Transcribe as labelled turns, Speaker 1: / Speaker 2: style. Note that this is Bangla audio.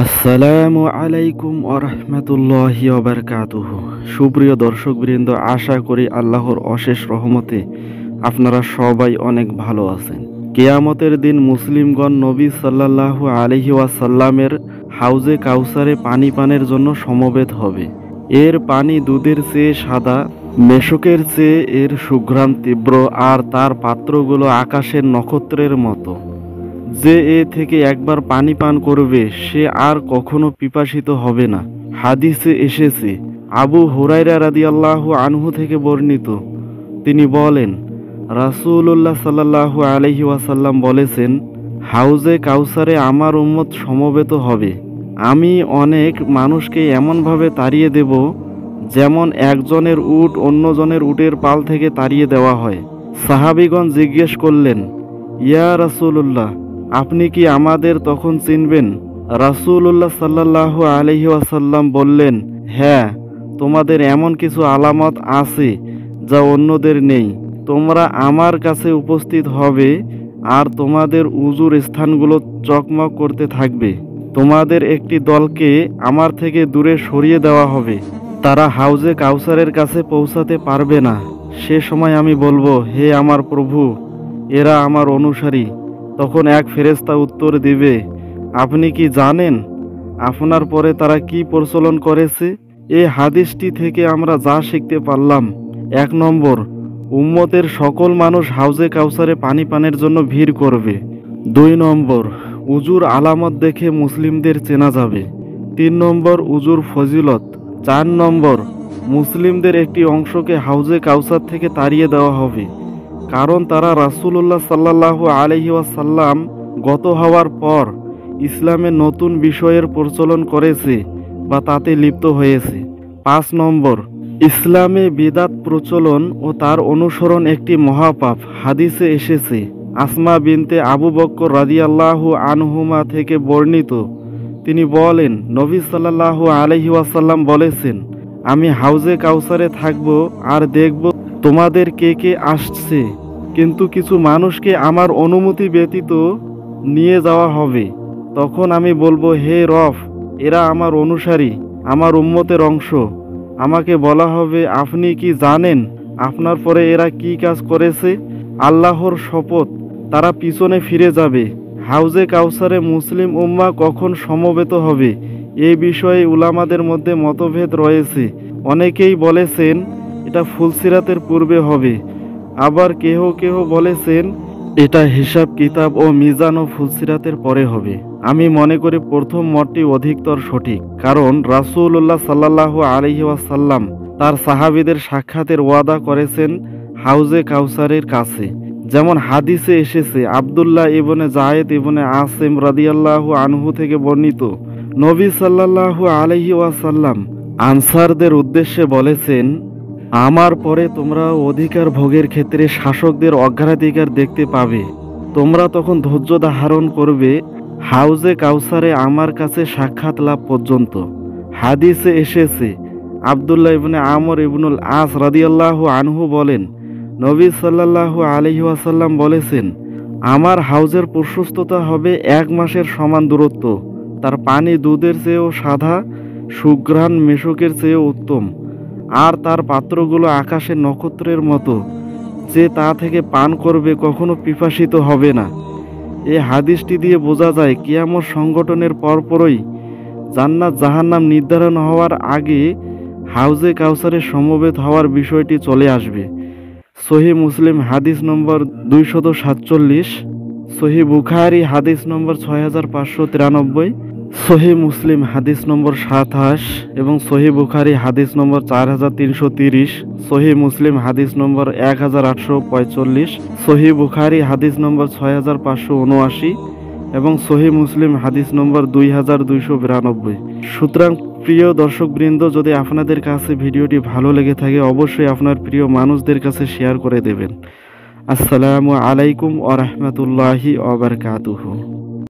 Speaker 1: আসসালামু আলাইকুম ওরহমতুল্লাহি ওবারকাতুহু। সুপ্রিয় দর্শকবৃন্দ, আশা করি আল্লাহর অশেষ রহমতে আপনারা সবাই অনেক ভালো আছেন। কিয়ামতের দিন মুসলিমগণ নবী সাল্লাল্লাহু আলাইহি ওয়াসাল্লামের হাউজে কাউসারে পানি পানের জন্য সমবেত হবে। এর পানি দুধের চেয়ে সাদা, মেশকের চেয়ে এর সুঘ্রাণ তীব্র, আর তার পাত্রগুলো আকাশের নক্ষত্রের মতো। যে এ থেকে একবার পানি পান করবে সে আর কখনো পিপাসিত হবে না। হাদিসে এসেছে, আবু হুরায়রা রাদিয়াল্লাহু আনহু থেকে বর্ণিত, তিনি বলেন, রাসূলুল্লাহ সাল্লাল্লাহু আলাইহি ওয়াসাল্লাম বলেছেন, হাউজে কাউসারে আমার উম্মত সমবেত হবে। আমি অনেক মানুষকে এমনভাবে তাড়িয়ে দেব যেমন একজনের উট অন্যজনের উটের পাল থেকে তাড়িয়ে দেওয়া হয়। সাহাবীগণ জিজ্ঞেস করলেন, ইয়া রাসূলুল্লাহ, আপনি কি আমাদের তখন চিনবেন? রাসূলুল্লাহ সাল্লাল্লাহু আলাইহি ওয়াসাল্লাম বললেন, হ্যাঁ, তোমাদের এমন কিছু আলামত আছে যা অন্যদের নেই। তোমরা আমার কাছে উপস্থিত হবে আর তোমাদের উজুর স্থানগুলো চকমক করতে থাকবে। তোমাদের একটি দলকে আমার থেকে দূরে সরিয়ে দেওয়া হবে। তারা হাউজে কাউসারের কাছে পৌঁছাতে পারবে না। সে সময় আমি বলবো, হে আমার প্রভু, এরা আমার অনুসারী। তখন এক ফেরেশতা উত্তর দিবে, আপনি কি জানেন আপনার পরে তারা কি প্রচলন করেছে? এই হাদিসটি থেকে আমরা যা শিখতে পারলাম: 1 নম্বর, উম্মতের সকল মানুষ হাউজে কাউসারে পানি পানের জন্য ভিড় করবে। 2 নম্বর, উজুর আলামত দেখে মুসলিমদের চেনা যাবে। 3 নম্বর, উজুর ফজিলত। 4 নম্বর, মুসলিমদের একটি অংশকে হাউজে কাউসার থেকে তাড়িয়ে দেওয়া হবে, কারণ তারা রাসূলুল্লাহ সাল্লাল্লাহু আলাইহি ওয়াসাল্লাম গত হওয়ার পর ইসলামে নতুন বিষয়ের প্রচলন করেছে বা তাতে লিপ্ত হয়েছে। 5 নম্বর, ইসলামে বিদআত প্রচলন ও তার অনুসরণ একটি মহাপাপ। হাদিসে এসেছে, আসমা বিনতে আবু বকর রাদিয়াল্লাহু আনহুমা থেকে বর্ণিত, তিনি বলেন, নবী সাল্লাল্লাহু আলাইহি ওয়াসাল্লাম বলেছেন, আমি হাউজে কাউসারে থাকব আর দেখব তোমাদের কে কে আসছে, কিন্তু কিছু মানুষকে আমার অনুমতি ব্যতীত নিয়ে যাওয়া হবে। তখন আমি বলবো, হে রব, এরা আমার অনুসারী, আমার উম্মতের অংশ। আমাকে বলা হবে, আপনি কি জানেন আপনার পরে এরা কি কাজ করেছে? আল্লাহর শপথ, তারা পিছনে ফিরে যাবে। হাউজে কাউসারে মুসলিম উম্মাহ কখন সমবেত হবে এই বিষয়ে উলামাদের মধ্যে মতভেদ রয়েছে। অনেকেই বলেছেন এটা ফুলসিরাতের পূর্বে হবে, আবার কেহ কেহ বলেছেন এটা হিসাব কিতাব ও মিজান ও ফুলসিরাতের পরে হবে। আমি মনে করি প্রথম মতটি অধিকতর সঠিক, কারণ রাসূলুল্লাহ সাল্লাল্লাহু আলাইহি ওয়াসাল্লাম তার সাহাবীদের সাক্ষাতের ওয়াদা করেছেন হাউজে কাউসারের কাছে। যেমন হাদিসে এসেছে, আব্দুল্লাহ ইবনে যায়েদ ইবনে আসিম রাদিয়াল্লাহু আনহু থেকে বর্ণিত, নবী সাল্লাল্লাহু আলাইহি ওয়াসাল্লাম আনসারদের উদ্দেশ্যে বলেছেন, আমার পরে তোমরা অধিকার ভোগের ক্ষেত্রে শাসকদের অগ্রাধিকার দেখতে পাবে। তোমরা তখন ধৈর্য ধারণ করবে হাউজে কাউসারে আমার কাছে সাক্ষাৎ লাভ পর্যন্ত। হাদিসে এসেছে, আব্দুল্লাহ ইবনে আমর ইবনুল আস রাদিয়াল্লাহু আনহু বলেন, নবী সাল্লাল্লাহু আলাইহি ওয়াসাল্লাম বলেছেন, আমার হাউজের প্রশস্ততা হবে 1 মাসের সমান দূরত্ব। তার পানি দুধের চেয়েও সাদা, সুঘ্রাণ মেশকের চেয়েও উত্তম, আর তার পাত্রগুলো আকাশের নক্ষত্রের মতো। যে তা থেকে পান করবে কখনো পিপাসিত হবে না। এই হাদিসটি দিয়ে বোঝা যায়, কিয়ামত সংগঠনের পরপরই জান্নাত জাহান্নাম নির্ধারণ হওয়ার আগে হাউজে কাউসারে সমবেত হওয়ার বিষয়টি চলে আসবে। সহিহ মুসলিম হাদিস নম্বর 247, সহিহ বুখারী হাদিস নম্বর 6593, সহিহ মুসলিম হাদিস নম্বর 27 এবং সহিহ বুখারী হাদিস নম্বর 4330, সহিহ মুসলিম হাদিস নম্বর 1845, সহিহ বুখারী হাদিস নম্বর 6579 এবং সহিহ মুসলিম হাদিস নম্বর 2292। সুতরাং প্রিয় দর্শকবৃন্দ, যদি আপনাদের কাছে ভিডিওটি ভালো লেগে থাকে অবশ্যই আপনার প্রিয় মানুষদের কাছে শেয়ার করে দেবেন। আসসালামু আলাইকুম ওয়া রাহমাতুল্লাহি ওয়া বারাকাতুহু।